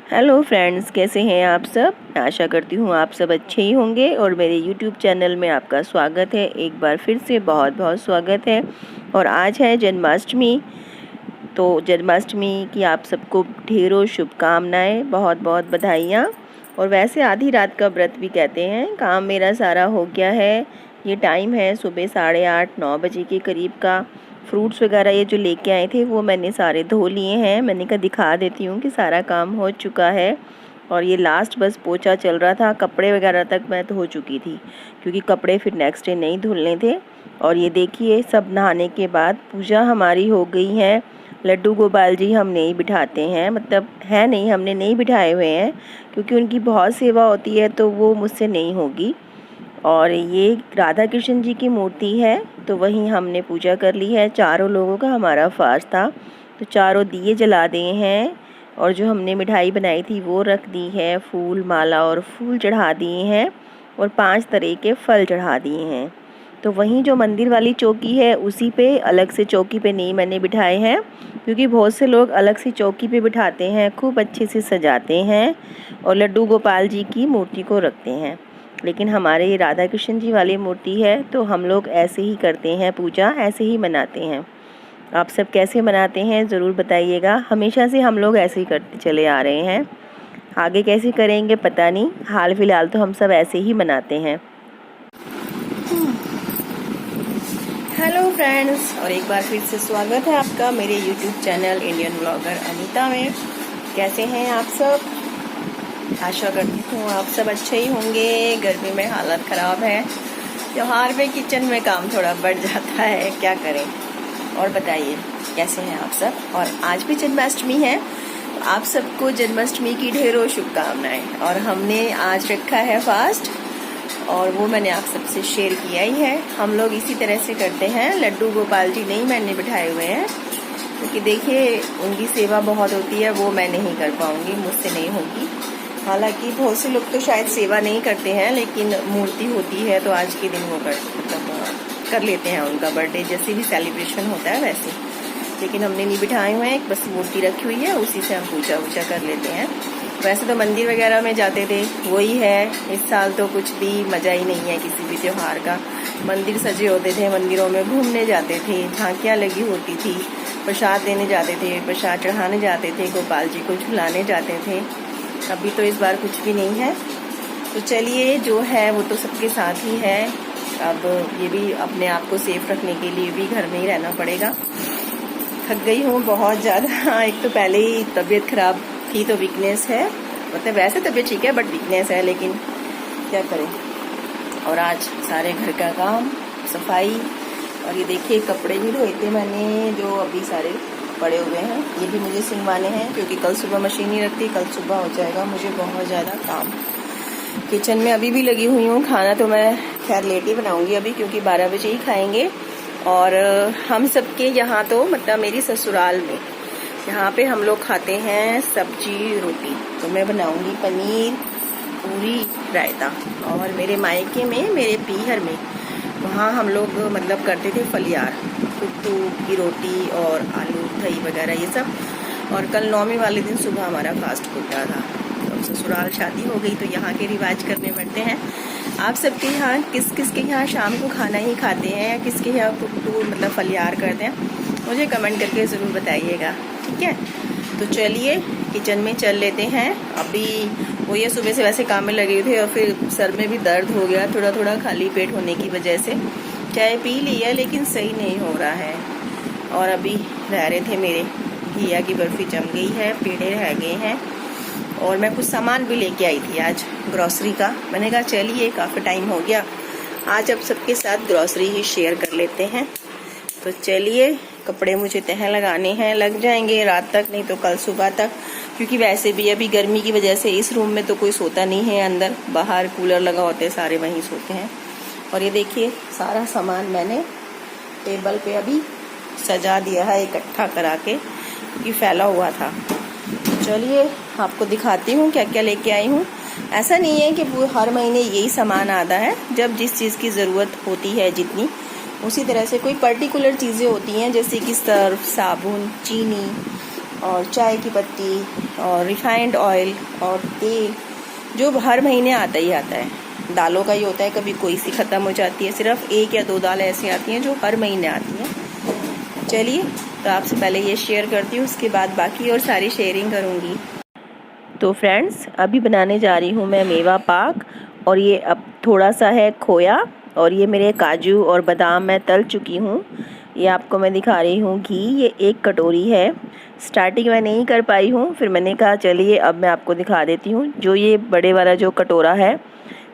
Hello friends, कैसे हैं आप सब। आशा करती हूँ आप सब अच्छे ही होंगे और मेरे यूट्यूब चैनल में आपका स्वागत है। एक बार फिर से बहुत बहुत स्वागत है। और आज है जन्माष्टमी, तो जन्माष्टमी की आप सबको ढेरों शुभकामनाएं, बहुत बहुत बधाइयाँ। और वैसे आधी रात का व्रत भी कहते हैं। काम मेरा सारा हो गया है। ये टाइम है सुबह 8:30-9 बजे के करीब का। फ्रूट्स वगैरह ये जो लेके आए थे वो मैंने सारे धो लिए हैं। मैंने कहा दिखा देती हूँ कि सारा काम हो चुका है। और ये लास्ट बस पोछा चल रहा था। कपड़े वगैरह तक मैं धो चुकी थी क्योंकि कपड़े फिर नेक्स्ट डे नहीं धुलने थे। और ये देखिए, सब नहाने के बाद पूजा हमारी हो गई है। लड्डू गोपाल जी हम नहीं बिठाते हैं, मतलब है नहीं, हमने नहीं बिठाए हुए हैं क्योंकि उनकी बहुत सेवा होती है तो वो मुझसे नहीं होगी। और ये राधा कृष्ण जी की मूर्ति है तो वहीं हमने पूजा कर ली है। चारों लोगों का हमारा फास्ट था तो चारों दिए जला दिए हैं। और जो हमने मिठाई बनाई थी वो रख दी है। फूल माला और फूल चढ़ा दिए हैं और 5 तरह के फल चढ़ा दिए हैं। तो वहीं जो मंदिर वाली चौकी है उसी पे, अलग से चौकी पे नहीं मैंने बिठाए हैं क्योंकि बहुत से लोग अलग से चौकी पे बिठाते हैं, खूब अच्छे से सजाते हैं और लड्डू गोपाल जी की मूर्ति को रखते हैं। लेकिन हमारे ये राधा कृष्ण जी वाली मूर्ति है तो हम लोग ऐसे ही करते हैं, पूजा ऐसे ही मनाते हैं। आप सब कैसे मनाते हैं ज़रूर बताइएगा। हमेशा से हम लोग ऐसे ही करते चले आ रहे हैं, आगे कैसे करेंगे पता नहीं। हाल फिलहाल तो हम सब ऐसे ही मनाते हैं। हेलो फ्रेंड्स, और एक बार फिर से स्वागत है आपका मेरे YouTube channel Indian blogger Anita में। कैसे हैं आप सब। आशा करती हूँ आप सब अच्छे ही होंगे। गर्मी में हालत ख़राब है। त्योहार में किचन में काम थोड़ा बढ़ जाता है, क्या करें। और बताइए कैसे हैं आप सब। और आज भी जन्माष्टमी है, तो आप सबको जन्माष्टमी की ढेरों शुभकामनाएं। और हमने आज रखा है फास्ट और वो मैंने आप सबसे शेयर किया ही है। हम लोग इसी तरह से करते हैं। लड्डू गोपाल जी नहीं मैंने बिठाए हुए हैं क्योंकि देखिए उनकी सेवा बहुत होती है, वो मैं नहीं कर पाऊँगी, मुझसे नहीं होगी। हालांकि बहुत से लोग तो शायद सेवा नहीं करते हैं, लेकिन मूर्ति होती है तो आज के दिन वो कर लेते हैं उनका बर्थडे जैसे भी सेलिब्रेशन होता है वैसे। लेकिन हमने नहीं बिठाए हुए हैं, बस मूर्ति रखी हुई है, उसी से हम पूजा वूजा कर लेते हैं। वैसे तो मंदिर वगैरह में जाते थे, वही है। इस साल तो कुछ भी मज़ा ही नहीं है किसी भी त्योहार का। मंदिर सजे होते थे, मंदिरों में घूमने जाते थे, झांकियाँ लगी होती थी, प्रसाद देने जाते थे, प्रसाद चढ़ाने जाते थे, गोपाल जी को झुलाने जाते थे। अभी तो इस बार कुछ भी नहीं है। तो चलिए, जो है वो तो सबके साथ ही है। अब ये भी अपने आप को सेफ रखने के लिए भी घर में ही रहना पड़ेगा। थक गई हूँ बहुत ज़्यादा। एक तो पहले ही तबीयत खराब थी तो वीकनेस है, मतलब वैसे तबीयत ठीक है बट वीकनेस है, लेकिन क्या करें। और आज सारे घर का काम, सफाई। और ये देखिए कपड़े भी धोए थे मैंने जो अभी सारे पड़े हुए हैं, ये भी मुझे सिलवाने हैं क्योंकि कल सुबह मशीन ही रखती, कल सुबह हो जाएगा। मुझे बहुत ज़्यादा काम। किचन में अभी भी लगी हुई हूँ। खाना तो मैं खैर लेट ही बनाऊंगी अभी क्योंकि 12 बजे ही खाएंगे। और हम सबके यहाँ तो मतलब मेरी ससुराल में यहाँ पे हम लोग खाते हैं सब्जी रोटी। तो मैं बनाऊंगी पनीर, पूरी, रायता। और मेरे मायके में, मेरे पीहर में, वहाँ हम लोग मतलब करते थे फलियार, कुट्टू की रोटी और आलू दही वगैरह ये सब। और कल नौमी वाले दिन सुबह हमारा फास्ट खुलता था। तो ससुराल शादी हो गई तो यहाँ के रिवाज करने पड़ते हैं। आप सबके यहाँ किस किस के यहाँ शाम को खाना ही खाते हैं या किसके यहाँ कुट्टू मतलब फलियार करते हैं, मुझे कमेंट करके ज़रूर बताइएगा, ठीक है। तो चलिए किचन में चल लेते हैं। अभी वो ये सुबह से वैसे काम में लगे थे और फिर सर में भी दर्द हो गया थोड़ा थोड़ा, खाली पेट होने की वजह से। चाय पी ली है लेकिन सही नहीं हो रहा है। और अभी रह रहे थे मेरे घिया की बर्फ़ी जम गई है, पेड़े रह गए हैं। और मैं कुछ सामान भी लेके आई थी आज ग्रॉसरी का। मैंने कहा चलिए काफ़ी टाइम हो गया, आज अब सबके साथ ग्रॉसरी ही शेयर कर लेते हैं। तो चलिए, कपड़े मुझे तह लगाने हैं, लग जाएंगे रात तक, नहीं तो कल सुबह तक, क्योंकि वैसे भी अभी गर्मी की वजह से इस रूम में तो कोई सोता नहीं है। अंदर बाहर कूलर लगा होते हैं, सारे वहीं सोते हैं। और ये देखिए सारा सामान मैंने टेबल पे अभी सजा दिया है इकट्ठा करा के, क्योंकि फैला हुआ था। चलिए आपको दिखाती हूँ क्या क्या लेके आई हूँ। ऐसा नहीं है कि हर महीने यही सामान आता है, जब जिस चीज़ की ज़रूरत होती है जितनी, उसी तरह से कोई पर्टिकुलर चीज़ें होती हैं, जैसे कि सर्फ, साबुन, चीनी और चाय की पत्ती, और रिफाइंड ऑयल और तेल जो हर महीने आता ही आता है। दालों का ही होता है, कभी कोई सी ख़त्म हो जाती है, सिर्फ 1 या 2 दाल ऐसी आती हैं जो हर महीने आती हैं। चलिए, तो आपसे पहले ये शेयर करती हूँ, उसके बाद बाकी और सारी शेयरिंग करूँगी। तो फ्रेंड्स, अभी बनाने जा रही हूँ मैं मेवा पाक, और ये अब थोड़ा सा है खोया, और ये मेरे काजू और बादाम मैं तल चुकी हूँ। ये आपको मैं दिखा रही हूँ घी, ये 1 कटोरी है। स्टार्टिंग मैं नहीं कर पाई हूँ, फिर मैंने कहा चलिए अब मैं आपको दिखा देती हूँ। जो ये बड़े वाला जो कटोरा है,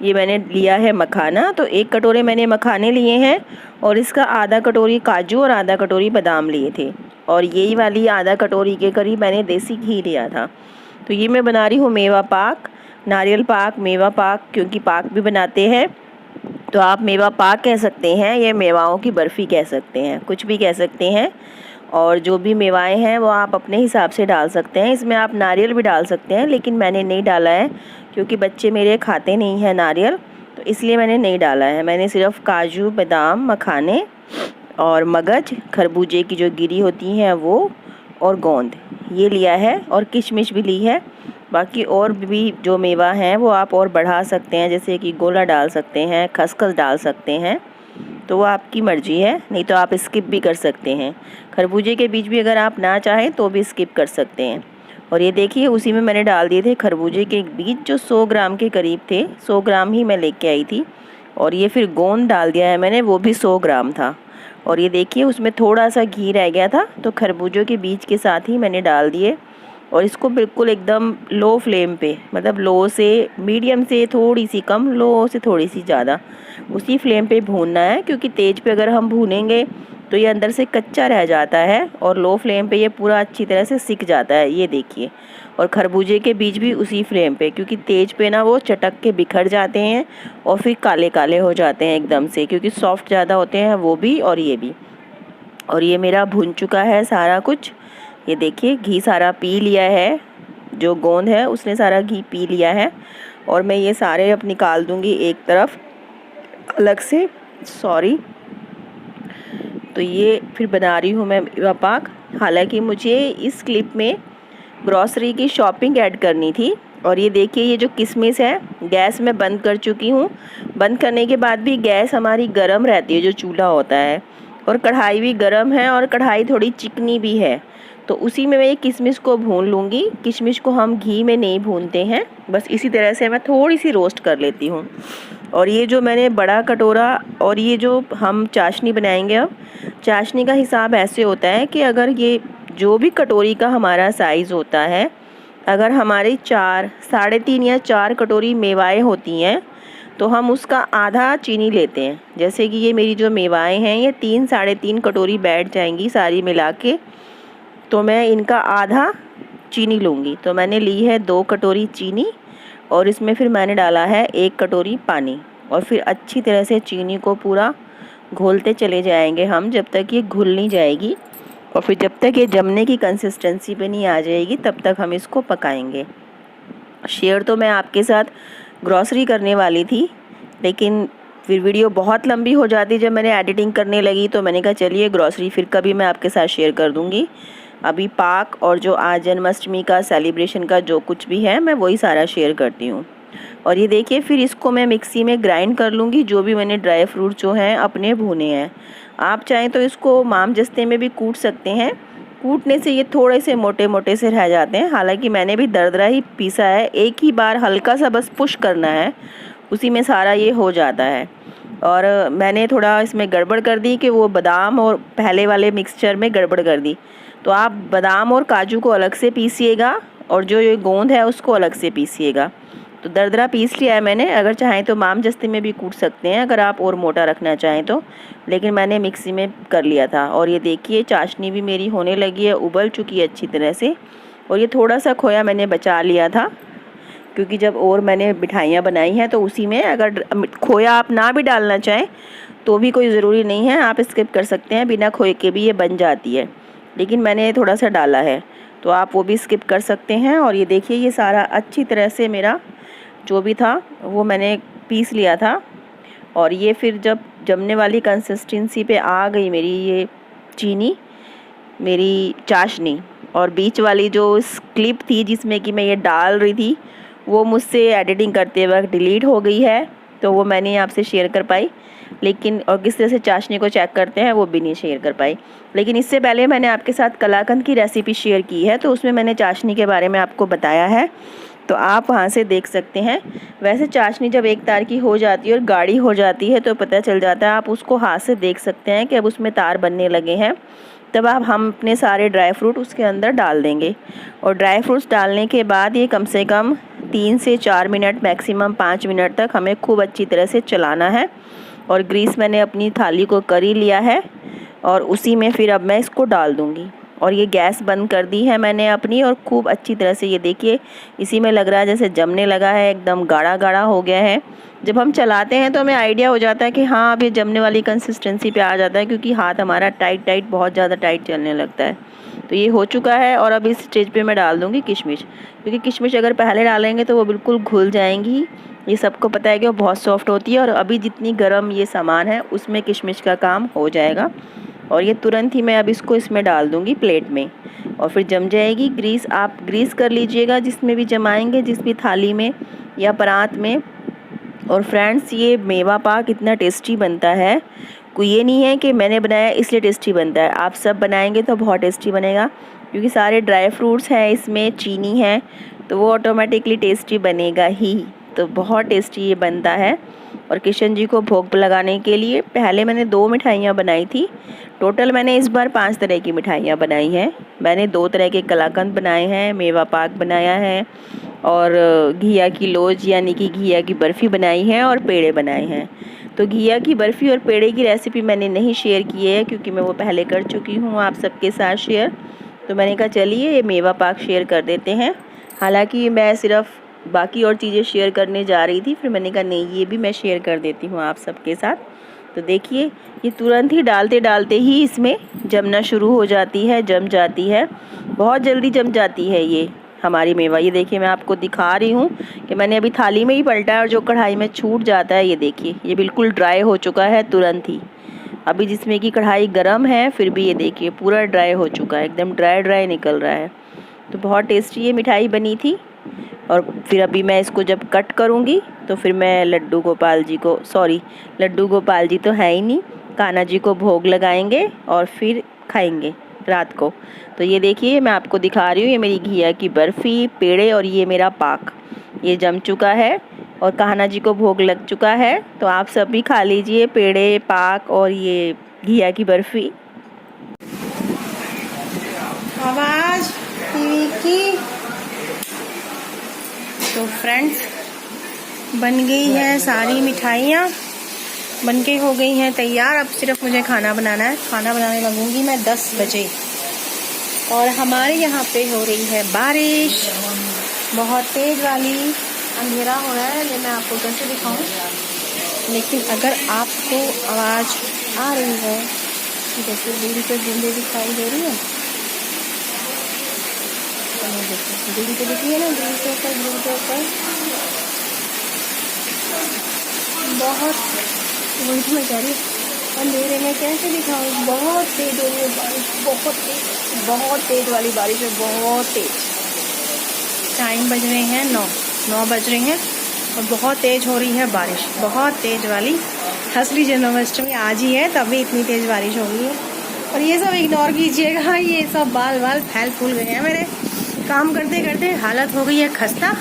ये मैंने लिया है मखाना, तो 1 कटोरे मैंने मखाने लिए हैं, और इसका आधा कटोरी काजू और आधा कटोरी बादाम लिए थे, और यही वाली आधा कटोरी के करीब मैंने देसी घी लिया था। तो ये मैं बना रही हूँ मेवा पाक, नारियल पाक, मेवा पाक, क्योंकि पाक भी बनाते हैं तो आप मेवा पाक कह सकते हैं, ये मेवाओं की बर्फ़ी कह सकते हैं, कुछ भी कह सकते हैं। और जो भी मेवाएं हैं वो आप अपने हिसाब से डाल सकते हैं। इसमें आप नारियल भी डाल सकते हैं, लेकिन मैंने नहीं डाला है क्योंकि बच्चे मेरे खाते नहीं हैं नारियल, तो इसलिए मैंने नहीं डाला है। मैंने सिर्फ काजू, बादाम, मखाने और मगज, खरबूजे की जो गिरी होती हैं वो, और गोंद ये लिया है, और किशमिश भी ली है। बाकी और भी जो मेवा हैं वो आप और बढ़ा सकते हैं, जैसे कि गोला डाल सकते हैं, खसखस डाल सकते हैं, तो वो आपकी मर्ज़ी है, नहीं तो आप स्किप भी कर सकते हैं। खरबूजे के बीज भी अगर आप ना चाहें तो भी स्किप कर सकते हैं। और ये देखिए, उसी में मैंने डाल दिए थे खरबूजे के बीज, जो 100 ग्राम के करीब थे, 100 ग्राम ही मैं लेके आई थी। और ये फिर गोंद डाल दिया है मैंने, वो भी 100 ग्राम था। और ये देखिए, उसमें थोड़ा सा घी रह गया था, तो खरबूजों के बीज के साथ ही मैंने डाल दिए। और इसको बिल्कुल एकदम लो फ्लेम पे, मतलब लो से मीडियम से थोड़ी सी कम, लो से थोड़ी सी ज़्यादा, उसी फ्लेम पे भूनना है, क्योंकि तेज़ पे अगर हम भूनेंगे तो ये अंदर से कच्चा रह जाता है, और लो फ्लेम पे ये पूरा अच्छी तरह से सिक जाता है। ये देखिए, और खरबूजे के बीज भी उसी फ्लेम पे, क्योंकि तेज़ पे ना वो चटक के बिखर जाते हैं और फिर काले काले हो जाते हैं एकदम से, क्योंकि सॉफ्ट ज़्यादा होते हैं वो भी और ये भी। और ये मेरा भुन चुका है सारा कुछ। ये देखिए, घी सारा पी लिया है, जो गोंद है उसने सारा घी पी लिया है। और मैं ये सारे अब निकाल दूंगी एक तरफ अलग से, सॉरी। तो ये फिर बना रही हूँ मैं मेवा पाक। हालांकि मुझे इस क्लिप में ग्रॉसरी की शॉपिंग ऐड करनी थी। और ये देखिए, ये जो किशमिश है, गैस मैं बंद कर चुकी हूँ। बंद करने के बाद भी गैस हमारी गर्म रहती है, जो चूल्हा होता है, और कढ़ाई भी गर्म है, और कढ़ाई थोड़ी चिकनी भी है। तो उसी में मैं ये किशमिश को भून लूँगी। किशमिश को हम घी में नहीं भूनते हैं, बस इसी तरह से मैं थोड़ी सी रोस्ट कर लेती हूँ। और ये जो मैंने बड़ा कटोरा, और ये जो हम चाशनी बनाएंगे, अब चाशनी का हिसाब ऐसे होता है कि अगर ये जो भी कटोरी का हमारा साइज़ होता है, अगर हमारी 4, 3.5 या 4 कटोरी मेवाएँ होती हैं, तो हम उसका आधा चीनी लेते हैं। जैसे कि ये मेरी जो मेवाएँ हैं, ये 3, 3.5 कटोरी बैठ जाएंगी सारी मिला के, तो मैं इनका आधा चीनी लूँगी। तो मैंने ली है 2 कटोरी चीनी, और इसमें फिर मैंने डाला है 1 कटोरी पानी, और फिर अच्छी तरह से चीनी को पूरा घोलते चले जाएंगे हम, जब तक ये घुल नहीं जाएगी, और फिर जब तक ये जमने की कंसिस्टेंसी पे नहीं आ जाएगी तब तक हम इसको पकाएंगे। शेयर तो मैं आपके साथ ग्रॉसरी करने वाली थी, लेकिन फिर वीडियो बहुत लंबी हो जाती जब मैंने एडिटिंग करने लगी, तो मैंने कहा चलिए ग्रॉसरी फिर कभी मैं आपके साथ शेयर कर दूँगी। अभी पाक और जो आज जन्माष्टमी का सेलिब्रेशन का जो कुछ भी है, मैं वही सारा शेयर करती हूँ। और ये देखिए, फिर इसको मैं मिक्सी में ग्राइंड कर लूँगी। जो भी मैंने ड्राई फ्रूट जो हैं अपने भुने हैं, आप चाहें तो इसको माम जस्ते में भी कूट सकते हैं। कूटने से ये थोड़े से मोटे मोटे से रह जाते हैं। हालांकि मैंने भी दरदरा ही पीसा है, एक ही बार हल्का सा बस पुश करना है, उसी में सारा ये हो जाता है। और मैंने थोड़ा इसमें गड़बड़ कर दी कि वो बादाम और पहले वाले मिक्सचर में गड़बड़ कर दी। तो आप बादाम और काजू को अलग से पीसिएगा, और जो ये गोंद है उसको अलग से पीसिएगा। तो दरदरा पीस लिया है मैंने। अगर चाहें तो माम जस्ते में भी कूट सकते हैं, अगर आप और मोटा रखना चाहें तो, लेकिन मैंने मिक्सी में कर लिया था। और ये देखिए, चाशनी भी मेरी होने लगी है, उबल चुकी है अच्छी तरह से। और ये थोड़ा सा खोया मैंने बचा लिया था, क्योंकि जब और मैंने मिठाइयाँ बनाई हैं तो उसी में, अगर खोया आप ना भी डालना चाहें तो भी कोई ज़रूरी नहीं है, आप स्किप कर सकते हैं, बिना खोए के भी ये बन जाती है। लेकिन मैंने थोड़ा सा डाला है, तो आप वो भी स्किप कर सकते हैं। और ये देखिए, ये सारा अच्छी तरह से मेरा जो भी था वो मैंने पीस लिया था। और ये फिर जब जमने वाली कंसिस्टेंसी पे आ गई मेरी ये चीनी, मेरी चाशनी, और बीच वाली जो क्लिप थी जिसमें कि मैं ये डाल रही थी वो मुझसे एडिटिंग करते वक्त डिलीट हो गई है, तो वो मैंने आपसे शेयर कर पाई। लेकिन और किस तरह से चाशनी को चेक करते हैं वो भी नहीं शेयर कर पाई। लेकिन इससे पहले मैंने आपके साथ कलाकंद की रेसिपी शेयर की है, तो उसमें मैंने चाशनी के बारे में आपको बताया है, तो आप वहाँ से देख सकते हैं। वैसे चाशनी जब एक तार की हो जाती है और गाढ़ी हो जाती है तो पता चल जाता है, आप उसको हाथ से देख सकते हैं कि अब उसमें तार बनने लगे हैं। तब हम अपने सारे ड्राई फ्रूट उसके अंदर डाल देंगे और ड्राई फ्रूट्स डालने के बाद ये कम से कम 3 से 4 मिनट, मैक्सिमम 5 मिनट तक हमें खूब अच्छी तरह से चलाना है। और ग्रीस मैंने अपनी थाली को कर ही लिया है और उसी में फिर अब मैं इसको डाल दूँगी। और ये गैस बंद कर दी है मैंने अपनी, और खूब अच्छी तरह से ये देखिए इसी में लग रहा है जैसे जमने लगा है, एकदम गाढ़ा गाढ़ा हो गया है। जब हम चलाते हैं तो हमें आइडिया हो जाता है कि हाँ अब ये जमने वाली कंसिस्टेंसी पे आ जाता है, क्योंकि हाथ हमारा टाइट बहुत ज़्यादा टाइट चलने लगता है। तो ये हो चुका है और अब इस स्टेज पे मैं डाल दूँगी किशमिश, क्योंकि किशमिश अगर पहले डालेंगे तो वो बिल्कुल घुल जाएंगी। ये सबको पता है कि वो बहुत सॉफ्ट होती है, और अभी जितनी गर्म ये सामान है उसमें किशमिश का काम हो जाएगा। और ये तुरंत ही मैं अब इसको इसमें डाल दूँगी प्लेट में, और फिर जम जाएगी। ग्रीस आप ग्रीस कर लीजिएगा जिसमें भी जमाएंगे, जिस भी थाली में या परात में। और फ्रेंड्स, ये मेवा पाक इतना टेस्टी बनता है, कोई ये नहीं है कि मैंने बनाया इसलिए टेस्टी बनता है। आप सब बनाएंगे तो बहुत टेस्टी बनेगा, क्योंकि सारे ड्राई फ्रूट्स हैं इसमें, चीनी है, तो वो ऑटोमेटिकली टेस्टी बनेगा ही। तो बहुत टेस्टी ये बनता है। और किशन जी को भोग लगाने के लिए पहले मैंने 2 मिठाइयाँ बनाई थी। टोटल मैंने इस बार 5 तरह की मिठाइयाँ बनाई हैं। मैंने 2 तरह के कलाकंद बनाए हैं, मेवा पाक बनाया है, और घिया की लोज यानी कि घिया की बर्फ़ी बनाई है, और पेड़े बनाए हैं। तो घिया की बर्फ़ी और पेड़े की रेसिपी मैंने नहीं शेयर की है, क्योंकि मैं वो पहले कर चुकी हूँ आप सबके साथ शेयर। तो मैंने कहा चलिए ये मेवा पाक शेयर कर देते हैं। हालांकि मैं सिर्फ बाकी और चीज़ें शेयर करने जा रही थी, फिर मैंने कहा नहीं ये भी मैं शेयर कर देती हूँ आप सबके साथ। तो देखिए ये तुरंत ही डालते डालते ही इसमें जमना शुरू हो जाती है, जम जाती है, बहुत जल्दी जम जाती है ये हमारी मेवा। ये देखिए मैं आपको दिखा रही हूँ कि मैंने अभी थाली में ही पलटा है, और जो कढ़ाई में छूट जाता है ये देखिए ये बिल्कुल ड्राई हो चुका है तुरंत ही। अभी जिसमें कि कढ़ाई गर्म है फिर भी ये देखिए पूरा ड्राई हो चुका है, एकदम ड्राई निकल रहा है। तो बहुत टेस्टी ये मिठाई बनी थी। और फिर अभी मैं इसको जब कट करूँगी तो फिर मैं लड्डू गोपाल जी तो है ही नहीं, कान्हा जी को भोग लगाएंगे और फिर खाएंगे रात को। तो ये देखिए मैं आपको दिखा रही हूँ, ये मेरी घिया की बर्फ़ी, पेड़े और ये मेरा पाक, ये जम चुका है और कान्हा जी को भोग लग चुका है। तो आप सब भी खा लीजिए पेड़े, पाक और ये घिया की बर्फ़ी। आवाज़ टीवी की। तो फ्रेंड्स, बन गई है सारी मिठाइयाँ, बनके हो गई हैं तैयार। अब सिर्फ मुझे खाना बनाना है। खाना बनाने लगूंगी मैं 10 बजे। और हमारे यहाँ पे हो रही है बारिश, बहुत तेज़ वाली। अंधेरा हो रहा है, ये मैं आपको कैसे दिखाऊं। लेकिन अगर आपको आवाज़ आ रही है, जैसे दूरी पे बूंदे दिखाई दे रही है, दूरी पे दिखी है ना, दूरी के ऊपर बहुत, वही मैं कह रही हूँ अंधेरे में कैसे दिखाऊँ। बहुत तेज़ हो रही है बारिश, बहुत तेज़ वाली बारिश है, बहुत तेज़। टाइम बज रहे हैं 9 बज रहे हैं और बहुत तेज़ हो रही है बारिश, बहुत तेज़ वाली। असली जन्माष्टमी आज ही है तभी इतनी तेज़ बारिश हो रही है। और ये सब इग्नोर कीजिएगा, ये सब बाल फैल फूल गए हैं मेरे। काम करते करते हालत हो गई है खस्ता।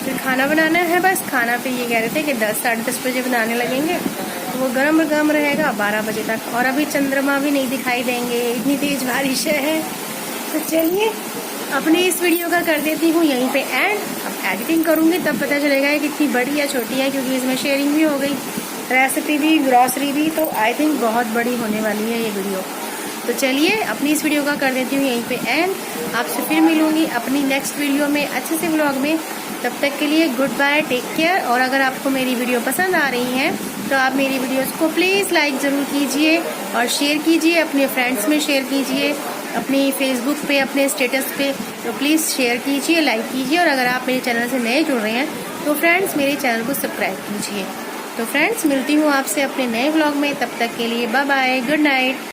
फिर खाना बनाना है बस। खाना पे ये कह रहे थे कि 10 साढ़े 10 बजे बनाने लगेंगे, तो वो गर्म रहेगा 12 बजे तक। और अभी चंद्रमा भी नहीं दिखाई देंगे, इतनी तेज़ बारिश है। तो चलिए अपने इस वीडियो का कर देती हूँ यहीं पे एंड। अब एडिटिंग करूँगी तब पता चलेगा कि कितनी बड़ी या छोटी है, क्योंकि इसमें शेयरिंग भी हो गई, रेसिपी भी, ग्रॉसरी भी। तो आई थिंक बहुत बड़ी होने वाली है ये वीडियो। तो चलिए अपनी इस वीडियो का कर देती हूँ यहीं पे एंड। आपसे फिर मिलूँगी अपनी नेक्स्ट वीडियो में अच्छे से व्लॉग में। तब तक के लिए गुड बाय, टेक केयर। और अगर आपको मेरी वीडियो पसंद आ रही है तो आप मेरी वीडियोस को प्लीज़ लाइक ज़रूर कीजिए और शेयर कीजिए, अपने फ्रेंड्स में शेयर कीजिए, अपनी फेसबुक पे, अपने स्टेटस पे। तो प्लीज़ शेयर कीजिए, लाइक कीजिए। और अगर आप मेरे चैनल से नए जुड़ रहे हैं तो फ्रेंड्स मेरे चैनल को सब्सक्राइब कीजिए। तो फ्रेंड्स मिलती हूँ आपसे अपने नए व्लॉग में। तब तक के लिए बाय बाय, गुड नाइट।